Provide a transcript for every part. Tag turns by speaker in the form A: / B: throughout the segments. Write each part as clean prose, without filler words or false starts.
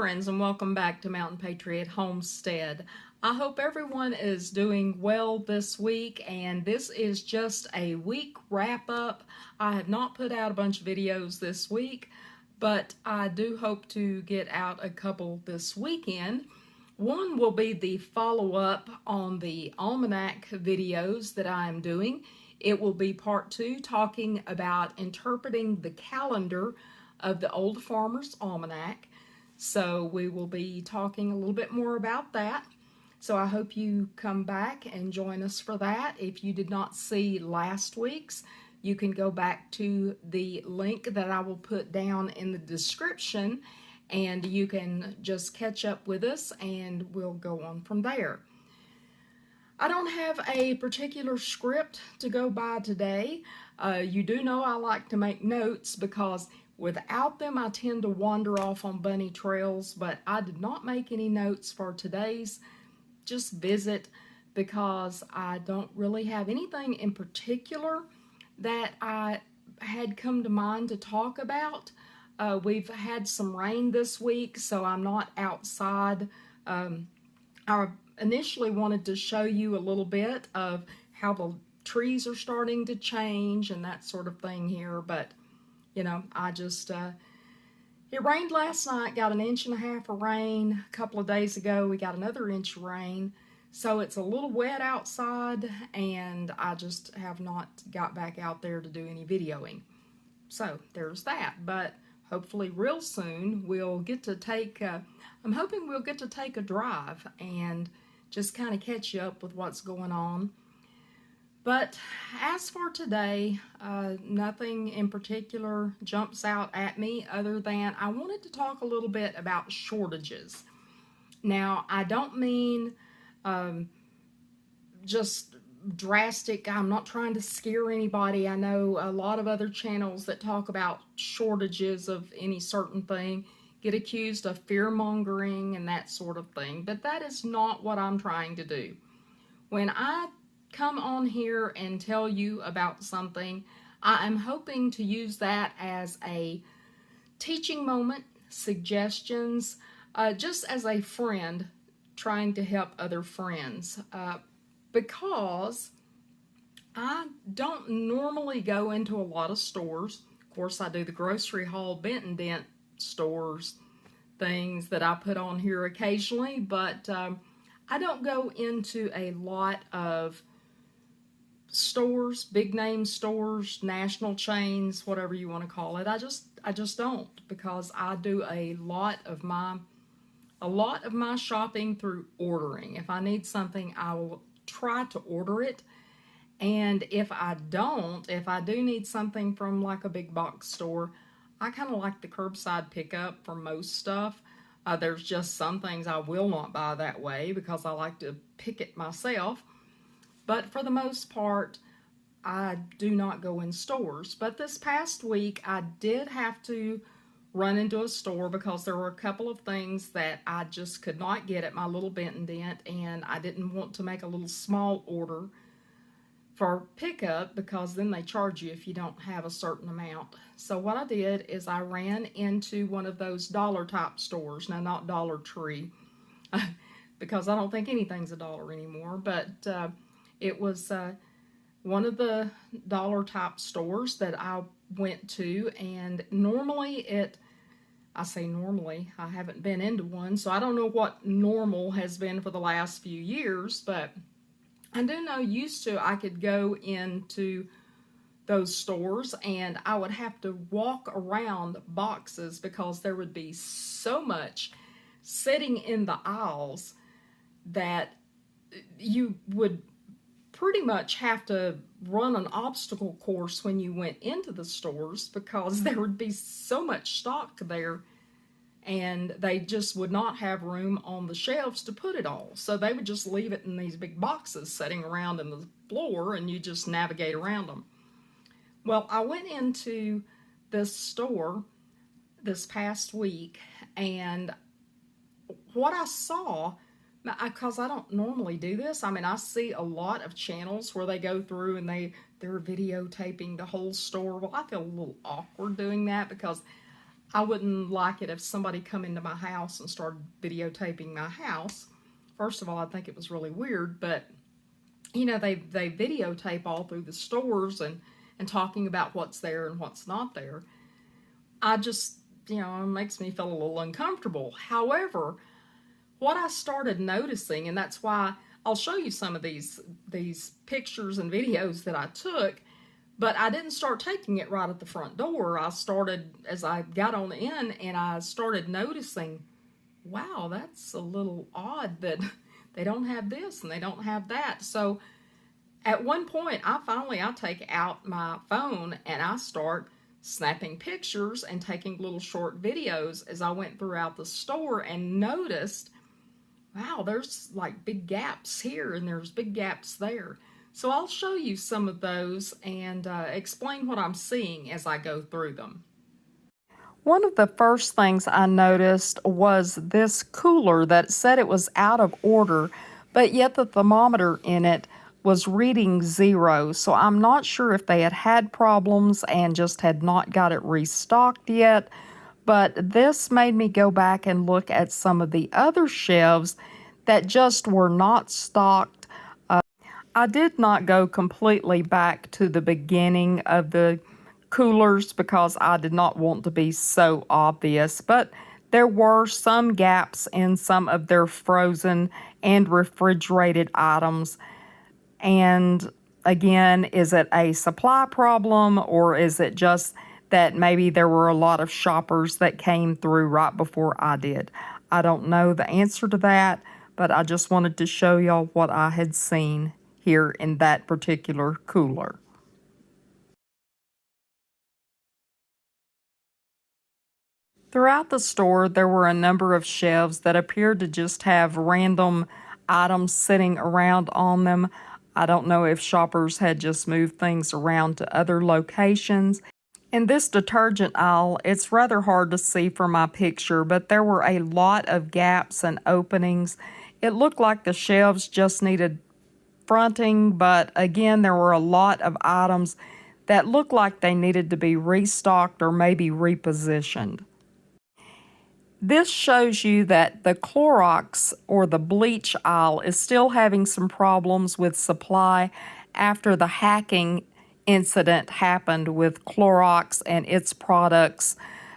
A: friends, and welcome back to Mountain Patriot Homestead. I hope everyone is doing well this week, and this is just a week wrap up. I have not put out a bunch of videos this week, but I do hope to get out a couple this weekend. One will be the follow-up on the Almanac videos that I am doing. It will be part 2, talking about interpreting the calendar of the Old Farmer's Almanac. So we will be talking a little bit more about that. So I hope you come back and join us for that. If you did not see last week's, you can go back to the link that I will put down in the description, and you can just catch up with us and we'll go on from there. I don't have a particular script to go by today. You do know I like to make notes because without them I tend to wander off on bunny trails, but I did not make any notes for today's just visit because I don't really have anything in particular that I had come to mind to talk about. We've had some rain this week, so I'm not outside. I initially wanted to show you a little bit of how the trees are starting to change and that sort of thing here, but you know, it rained last night, got 1.5 inches of rain. A couple of days ago, we got another inch of rain. So it's a little wet outside, and I just have not got back out there to do any videoing. So there's that, but hopefully real soon we'll get to take, I'm hoping we'll get to take a drive and just kind of catch you up with what's going on. But as for today, nothing in particular jumps out at me other than I wanted to talk a little bit about shortages. Now, I don't mean just drastic. I'm not trying to scare anybody. I know a lot of other channels that talk about shortages of any certain thing get accused of fear-mongering and that sort of thing, but that is not what I'm trying to do. When I come on here and tell you about something, I am hoping to use that as a teaching moment, suggestions, just as a friend trying to help other friends, because I don't normally go into a lot of stores. Of course, I do the grocery haul, bent and dent stores, things that I put on here occasionally, but I don't go into a lot of stores, big name stores, national chains, whatever you want to call it. I just don't, because I do a lot of my shopping through ordering. If I need something, I will try to order it. And if I do need something from like a big box store, I kind of like the curbside pickup for most stuff. There's just some things I will not buy that way because I like to pick it myself. But for the most part, I do not go in stores. But this past week, I did have to run into a store because there were a couple of things that I just could not get at my little bent and dent, and I didn't want to make a little small order for pickup because then they charge you if you don't have a certain amount. So what I did is I ran into one of those dollar type stores. Now, not Dollar Tree, because I don't think anything's $1 anymore, but it was one of the dollar type stores that I went to, and normally I say normally, I haven't been into one, so I don't know what normal has been for the last few years, but I do know used to I could go into those stores and I would have to walk around boxes because there would be so much sitting in the aisles that you would pretty much have to run an obstacle course when you went into the stores because there would be so much stock there and they just would not have room on the shelves to put it all. So they would just leave it in these big boxes sitting around in the floor and you just navigate around them. Well, I went into this store this past week, and what I saw, because I don't normally do this, I mean, I see a lot of channels where they go through and they're videotaping the whole store. Well, I feel a little awkward doing that because I wouldn't like it if somebody come into my house and started videotaping my house. First of all, I think it was really weird, but you know, they videotape all through the stores and talking about what's there and what's not there. I just, you know, it makes me feel a little uncomfortable. However, what I started noticing, and that's why I'll show you some of these pictures and videos that I took, but I didn't start taking it right at the front door. I started as I got on in, and I started noticing, wow, that's a little odd that they don't have this and they don't have that. So at one point, I take out my phone and I start snapping pictures and taking little short videos as I went throughout the store and noticed, wow, there's like big gaps here and there's big gaps there. So I'll show you some of those and explain what I'm seeing as I go through them. One of the first things I noticed was this cooler that said it was out of order, but yet the thermometer in it was reading 0. So I'm not sure if they had problems and just had not got it restocked yet. But this made me go back and look at some of the other shelves that just were not stocked. I did not go completely back to the beginning of the coolers because I did not want to be so obvious, but there were some gaps in some of their frozen and refrigerated items. And again, is it a supply problem or is it just that maybe there were a lot of shoppers that came through right before I did? I don't know the answer to that, but I just wanted to show y'all what I had seen here in that particular cooler. Throughout the store, there were a number of shelves that appeared to just have random items sitting around on them. I don't know if shoppers had just moved things around to other locations. In this detergent aisle, it's rather hard to see from my picture, but there were a lot of gaps and openings. It looked like the shelves just needed fronting, but again, there were a lot of items that looked like they needed to be restocked or maybe repositioned. This shows you that the Clorox or the bleach aisle is still having some problems with supply after the hacking incident happened with Clorox and its products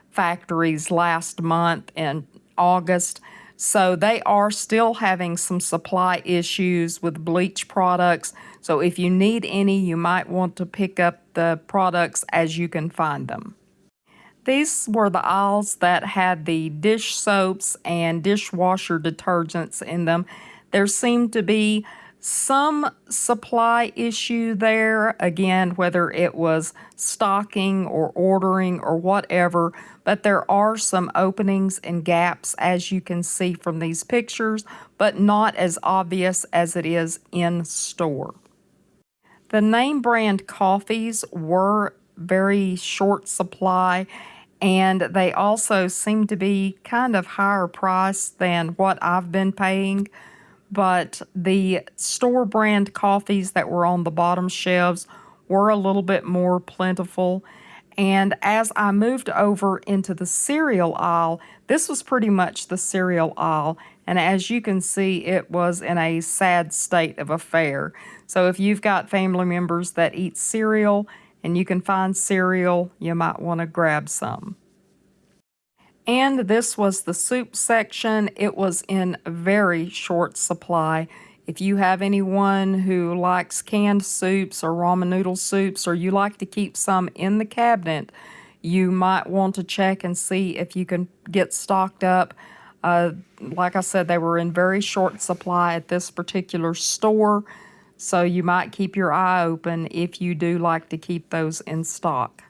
A: factories last month in August. So they are still having some supply issues with bleach products. So if you need any, you might want to pick up the products as you can find them. These were the aisles that had the dish soaps and dishwasher detergents in them. There seemed to be some supply issue there, again, whether it was stocking or ordering or whatever, but there are some openings and gaps as you can see from these pictures, but not as obvious as it is in store. The name brand coffees were very short supply, and they also seem to be kind of higher price than what I've been paying. But the store brand coffees that were on the bottom shelves were a little bit more plentiful. And as I moved over into the cereal aisle, this was pretty much the cereal aisle. And as you can see, it was in a sad state of affair. So if you've got family members that eat cereal and you can find cereal, you might want to grab some. And this was the soup section. It was in very short supply. If you have anyone who likes canned soups or ramen noodle soups, or you like to keep some in the cabinet, you might want to check and see if you can get stocked up. Like I said, they were in very short supply at this particular store, so you might keep your eye open if you do like to keep those in stock.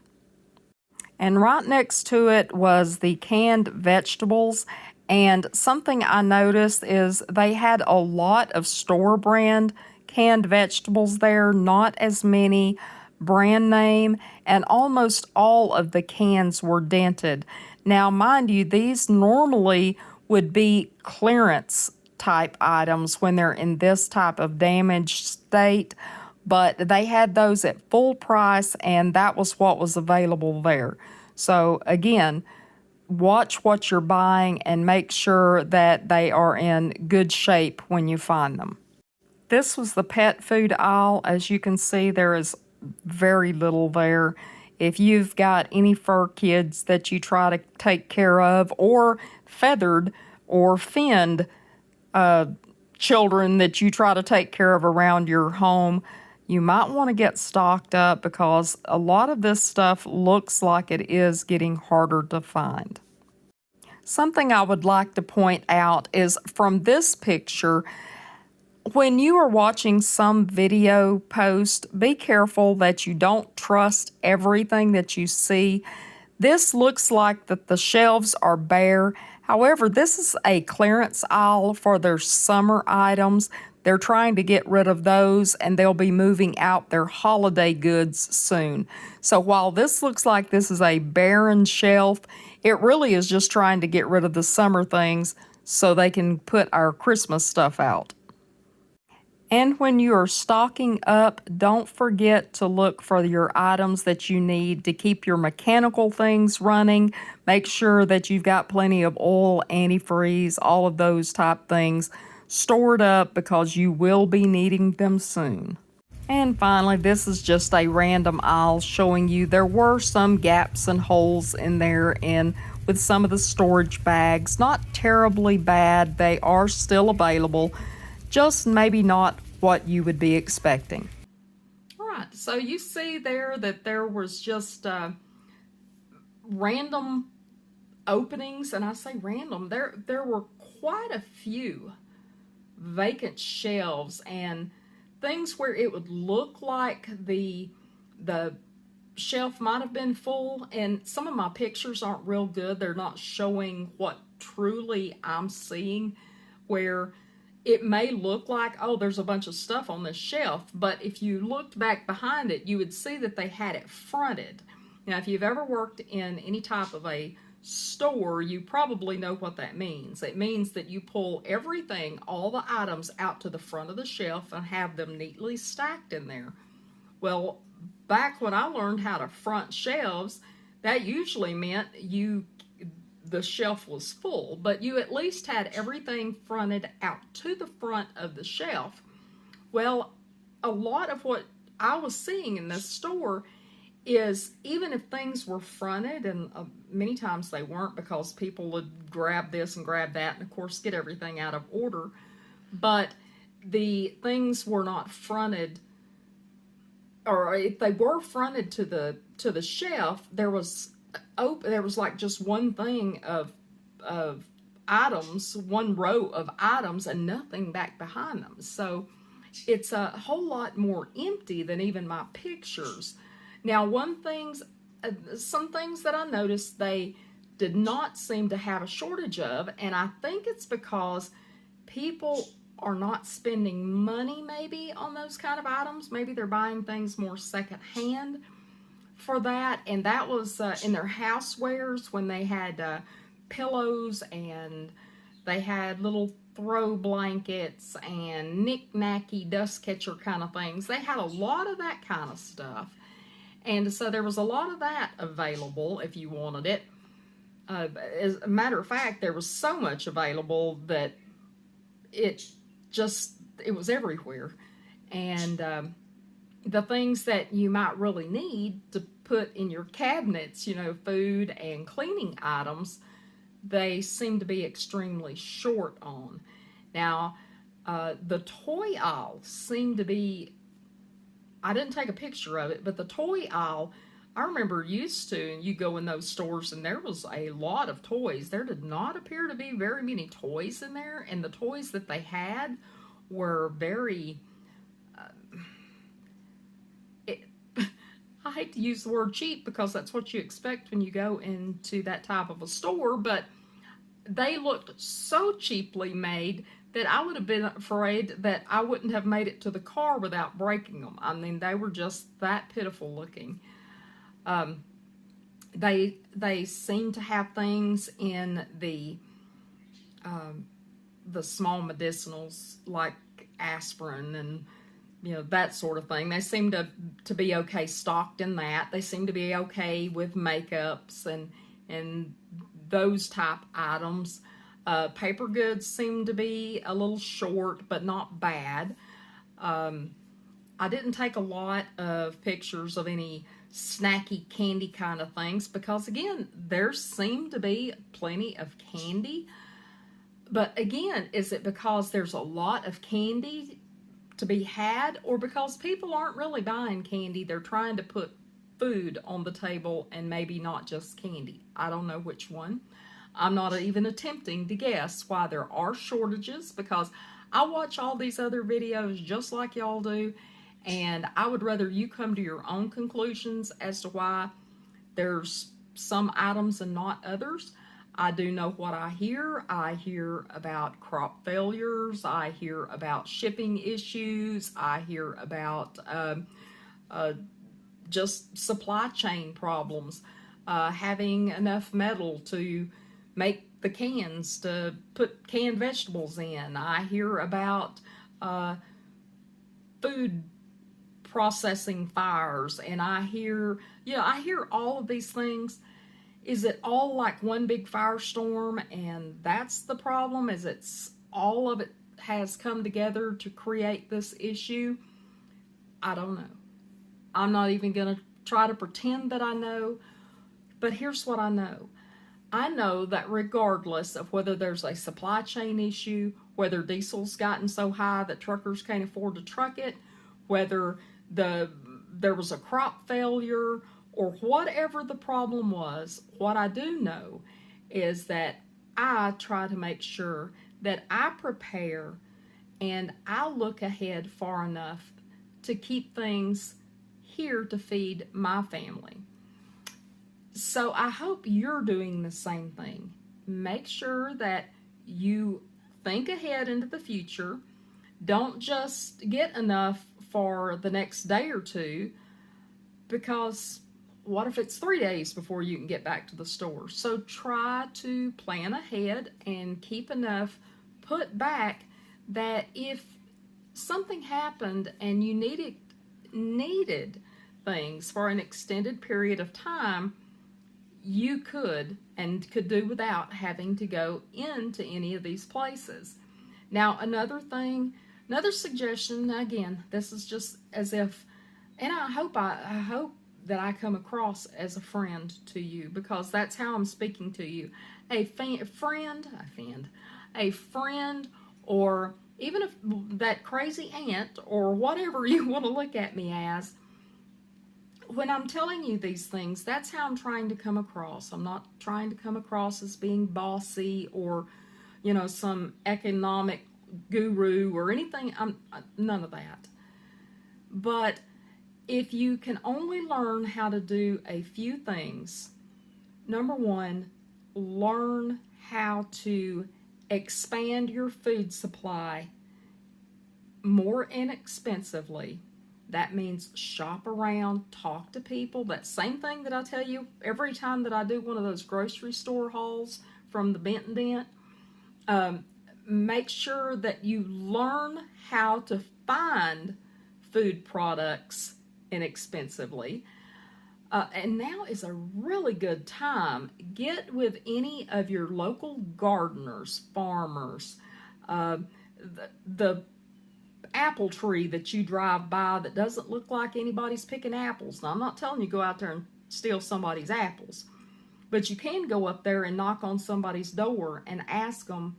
A: And right next to it was the canned vegetables. And something I noticed is they had a lot of store brand canned vegetables there, not as many brand name, and almost all of the cans were dented. Now, mind you, these normally would be clearance type items when they're in this type of damaged state, but they had those at full price, and that was what was available there. So again, watch what you're buying and make sure that they are in good shape when you find them. This was the pet food aisle. As you can see, there is very little there. If you've got any fur kids that you try to take care of, or feathered or finned children that you try to take care of around your home, you might want to get stocked up because a lot of this stuff looks like it is getting harder to find. Something I would like to point out is from this picture, when you are watching some video post, be careful that you don't trust everything that you see. This looks like that the shelves are bare. However, this is a clearance aisle for their summer items. They're trying to get rid of those, and they'll be moving out their holiday goods soon. So while this looks like this is a barren shelf, it really is just trying to get rid of the summer things so they can put our Christmas stuff out. And when you are stocking up, don't forget to look for your items that you need to keep your mechanical things running. Make sure that you've got plenty of oil, antifreeze, all of those type things stored up because you will be needing them soon. And finally, this is just a random aisle showing you there were some gaps and holes in there with some of the storage bags. Not terribly bad. They are still available. Just maybe not what you would be expecting. All right, so you see there that there was just random openings, and I say random, there were quite a few vacant shelves and things where it would look like the shelf might have been full, and some of my pictures aren't real good. They're not showing what truly I'm seeing, where it may look like, oh, there's a bunch of stuff on this shelf, but if you looked back behind it, you would see that they had it fronted. Now, if you've ever worked in any type of a store, you probably know what that means. It means that you pull everything, all the items, out to the front of the shelf and have them neatly stacked in there. Well, back when I learned how to front shelves, that usually meant the shelf was full, but you at least had everything fronted out to the front of the shelf. Well, a lot of what I was seeing in this store is, even if things were fronted, and many times they weren't because people would grab this and grab that and of course get everything out of order, but the things were not fronted, or if they were fronted to the shelf, there was like just one thing of items, one row of items, and nothing back behind them. So it's a whole lot more empty than even my pictures. Now, some things that I noticed they did not seem to have a shortage of, and I think it's because people are not spending money maybe on those kind of items. Maybe they're buying things more secondhand for that, and that was in their housewares when they had pillows, and they had little throw blankets and knick-knacky dust catcher kind of things. They had a lot of that kind of stuff, and so there was a lot of that available if you wanted it. As a matter of fact, there was so much available that it was everywhere. And the things that you might really need to put in your cabinets, food and cleaning items, they seem to be extremely short on. Now, the toy aisle seemed to be, I didn't take a picture of it, but the toy aisle, I remember used to, and you go in those stores and there was a lot of toys. There did not appear to be very many toys in there, and the toys that they had were very, I hate to use the word cheap because that's what you expect when you go into that type of a store, but they looked so cheaply made that I would have been afraid that I wouldn't have made it to the car without breaking them. I mean, they were just that pitiful looking. They seem to have things in the small medicinals like aspirin and that sort of thing. They seem to be okay stocked in that. They seem to be okay with makeups and those type items. Paper goods seem to be a little short, but not bad. I didn't take a lot of pictures of any snacky candy kind of things because, again, there seem to be plenty of candy. But again, is it because there's a lot of candy to be had, or because people aren't really buying candy? They're trying to put food on the table and maybe not just candy. I don't know which one. I'm not even attempting to guess why there are shortages, because I watch all these other videos just like y'all do, and I would rather you come to your own conclusions as to why there's some items and not others. I do know what I hear. I hear about crop failures. I hear about shipping issues. I hear about just supply chain problems, having enough metal to make the cans to put canned vegetables in. I hear about food processing fires, and I hear all of these things. Is it all like one big firestorm and that's the problem? Is it's all of it has come together to create this issue? I don't know. I'm not even going to try to pretend that I know, but here's what I know. I know that regardless of whether there's a supply chain issue, whether diesel's gotten so high that truckers can't afford to truck it, whether there was a crop failure, or whatever the problem was, what I do know is that I try to make sure that I prepare and I look ahead far enough to keep things here to feed my family. So I hope you're doing the same thing. Make sure that you think ahead into the future. Don't just get enough for the next day or two, because what if it's 3 days before you can get back to the store? So try to plan ahead and keep enough put back that if something happened and you needed things for an extended period of time, you could do without having to go into any of these places. Now, another suggestion, again, this is just as if, and I hope that I come across as a friend to you, because that's how I'm speaking to you. A friend, or even if that crazy aunt, or whatever you want to look at me as. When I'm telling you these things, that's how I'm trying to come across. I'm not trying to come across as being bossy or, some economic guru or anything. I'm none of that. But if you can only learn how to do a few things, number one, learn how to expand your food supply more inexpensively. That means shop around, talk to people. That same thing that I tell you every time that I do one of those grocery store hauls from the Benton Dent. Make sure that you learn how to find food products inexpensively. And now is a really good time. Get with any of your local gardeners, farmers, the apple tree that you drive by that doesn't look like anybody's picking apples. Now, I'm not telling you go out there and steal somebody's apples, but you can go up there and knock on somebody's door and ask them,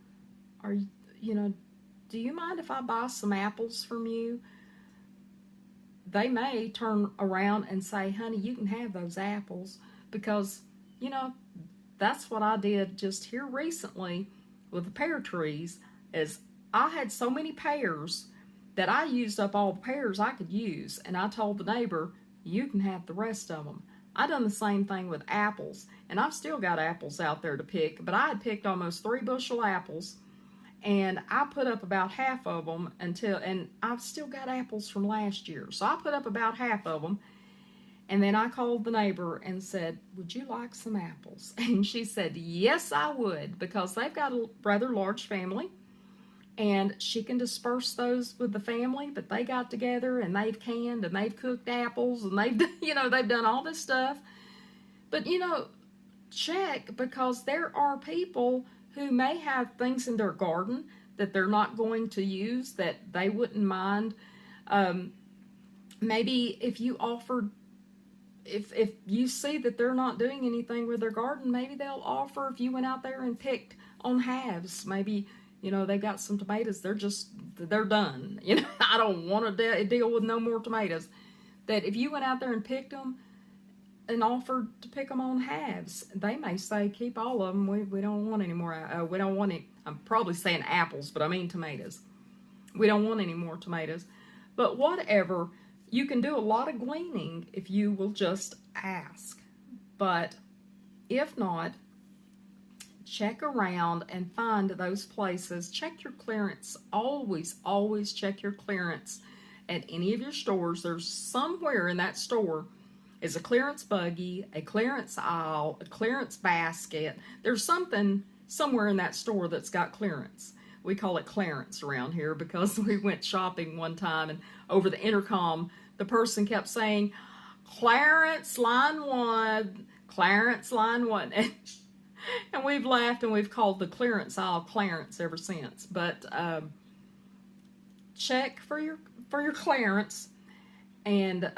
A: do you mind if I buy some apples from you? They may turn around and say, honey, you can have those apples, because, that's what I did just here recently with the pear trees. Is I had so many pears that I used up all the pears I could use, and I told the neighbor, you can have the rest of them. I done the same thing with apples, and I've still got apples out there to pick, but I had picked almost 3 bushel apples, and I put up about half of them and I've still got apples from last year. So I put up about half of them, and then I called the neighbor and said, would you like some apples? And she said, yes, I would, because they've got a rather large family, and she can disperse those with the family, but they got together and they've canned and they've cooked apples and they've done all this stuff. But check, because there are people who may have things in their garden that they're not going to use that they wouldn't mind. Um, Maybe if you offered, if you see that they're not doing anything with their garden, maybe they'll offer, if you went out there and picked on halves, maybe, they've got some tomatoes, they're done. I don't want to deal with no more tomatoes. That if you went out there and picked them and offered to pick them on halves, they may say, keep all of them. We don't want any more. We don't want any. I'm probably saying apples, but I mean tomatoes. We don't want any more tomatoes. But whatever, you can do a lot of gleaning if you will just ask. But if not, check around and find those places. Check your clearance. Always, always check your clearance at any of your stores. There's somewhere in that store is a clearance buggy, a clearance aisle, a clearance basket. There's something somewhere in that store that's got clearance. We call it clearance around here because we went shopping one time, and over the intercom, the person kept saying, "Clarence line 1, Clarence line 1." And we've laughed and we've called the clearance aisle Clarence ever since. But check for your clearance, and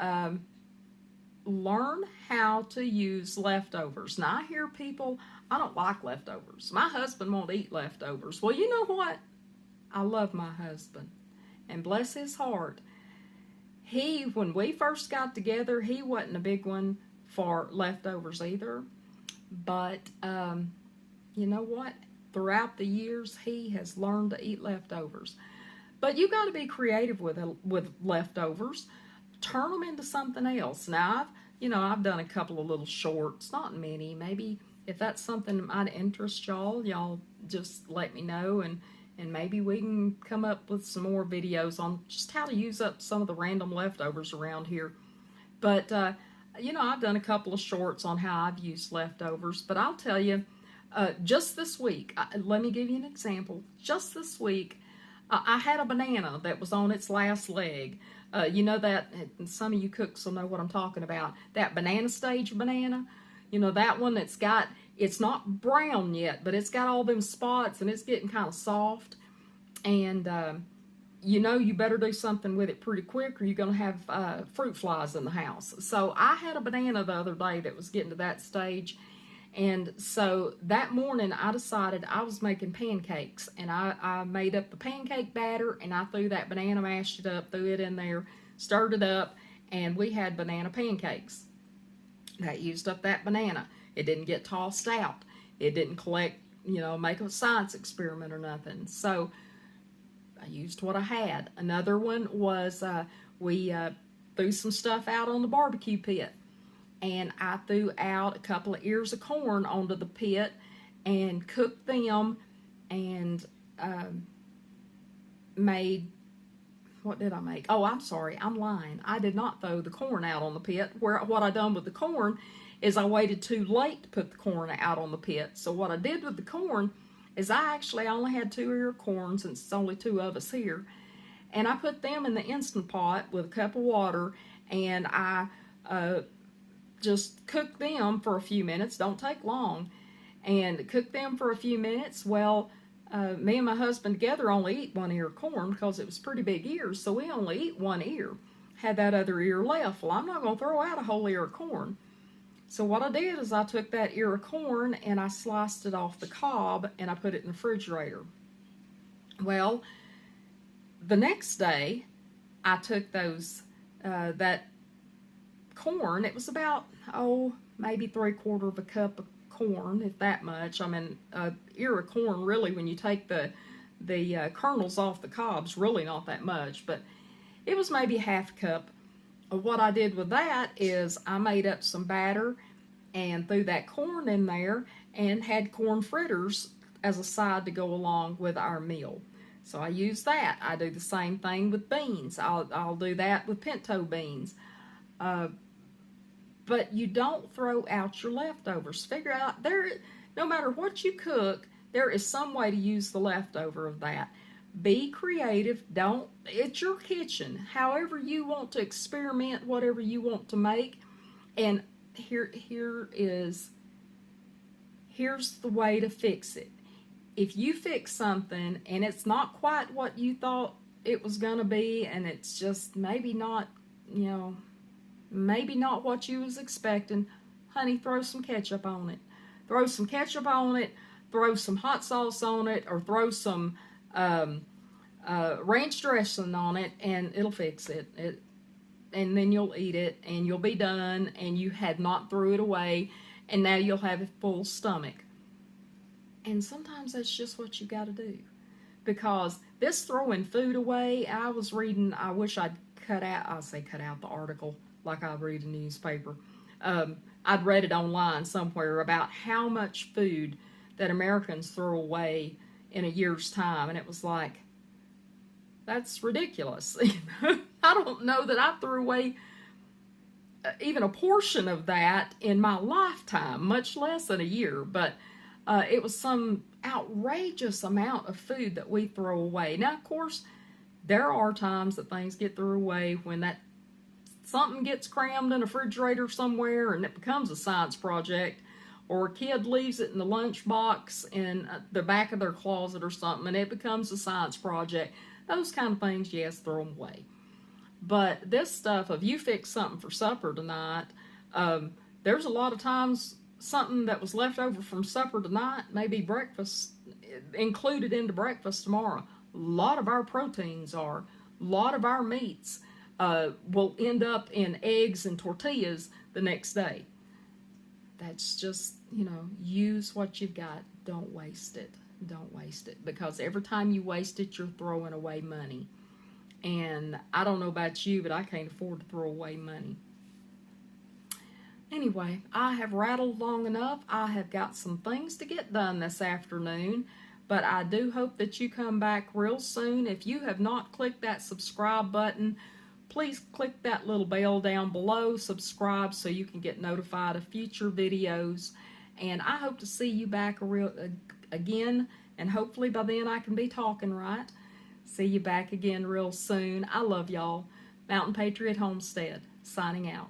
A: learn how to use leftovers. Now, I hear people, I don't like leftovers. My husband won't eat leftovers. Well, you know what? I love my husband, and bless his heart. When we first got together, he wasn't a big one for leftovers either. But you know what? Throughout the years, he has learned to eat leftovers. But you got to be creative with leftovers. Turn them into something else. Now, I've done a couple of little shorts, not many. Maybe if that's something that might interest y'all just let me know, and maybe we can come up with some more videos on just how to use up some of the random leftovers around here. But, I've done a couple of shorts on how I've used leftovers. But I'll tell you, just this week, let me give you an example. Just this week, I had a banana that was on its last leg. That, and some of you cooks will know what I'm talking about, that banana stage banana, that one it's not brown yet, but it's got all them spots and it's getting kind of soft. And, you better do something with it pretty quick or you're going to have fruit flies in the house. So I had a banana the other day that was getting to that stage. And so that morning I decided I was making pancakes, and I made up the pancake batter, and I threw that banana, mashed it up, threw it in there, stirred it up, and we had banana pancakes. That used up that banana. It didn't get tossed out. It didn't collect, make a science experiment or nothing. So I used what I had. Another one was we threw some stuff out on the barbecue pit. And I threw out a couple of ears of corn onto the pit and cooked them, and made, what did I make? Oh, I'm sorry, I'm lying. I did not throw the corn out on the pit. What I done with the corn is I waited too late to put the corn out on the pit. So what I did with the corn is I only had 2 ear of corn, since it's only 2 of us here. And I put them in the Instant Pot with a cup of water, and I just cook them for a few minutes. Don't take long. And cook them for a few minutes. Well, me and my husband together only eat 1 ear of corn because it was pretty big ears, so we only eat 1 ear. Had that other ear left. Well, I'm not going to throw out a whole ear of corn. So what I did is I took that ear of corn and I sliced it off the cob and I put it in the refrigerator. Well, the next day I took that corn. It was about, maybe 3/4 of a cup of corn, if that much. I mean, ear of corn, really, when you take the kernels off the cobs, really not that much, but it was maybe half a cup. What I did with that is I made up some batter and threw that corn in there and had corn fritters as a side to go along with our meal. So I use that. I do the same thing with beans. I'll do that with pinto beans. But you don't throw out your leftovers. Figure out, no matter what you cook, there is some way to use the leftover of that. Be creative. It's your kitchen. However you want to experiment, whatever you want to make. And here is here's the way to fix it. If you fix something and it's not quite what you thought it was going to be, and it's just maybe not, maybe not what you was expecting, honey, throw some ketchup on it. Throw some ketchup on it, throw some hot sauce on it, or throw some ranch dressing on it, and it'll fix it. And then you'll eat it, and you'll be done, and you had not threw it away, and now you'll have a full stomach. And sometimes that's just what you got to do. Because this throwing food away, I was reading, I wish I'd cut out the article like I read a newspaper. I'd read it online somewhere about how much food that Americans throw away in a year's time. And it was like, that's ridiculous. I don't know that I threw away even a portion of that in my lifetime, much less in a year. But it was some outrageous amount of food that we throw away. Now, of course, there are times that things get thrown away when that something gets crammed in a refrigerator somewhere and it becomes a science project, or a kid leaves it in the lunchbox in the back of their closet or something and it becomes a science project. Those kind of things, yes, throw them away. But this stuff of you fix something for supper tonight, there's a lot of times something that was left over from supper tonight, maybe breakfast, included into breakfast tomorrow. A lot of our proteins are, a lot of our meats will end up in eggs and tortillas the next day. That's just, use what you've got. Don't waste it. Don't waste it. Because every time you waste it, you're throwing away money. And I don't know about you, but I can't afford to throw away money. Anyway, I have rattled long enough. I have got some things to get done this afternoon, but I do hope that you come back real soon. If you have not clicked that subscribe button, please click that little bell down below, subscribe so you can get notified of future videos. And I hope to see you back again, and hopefully by then I can be talking right. See you back again real soon. I love y'all. Mountain Patriot Homestead, signing out.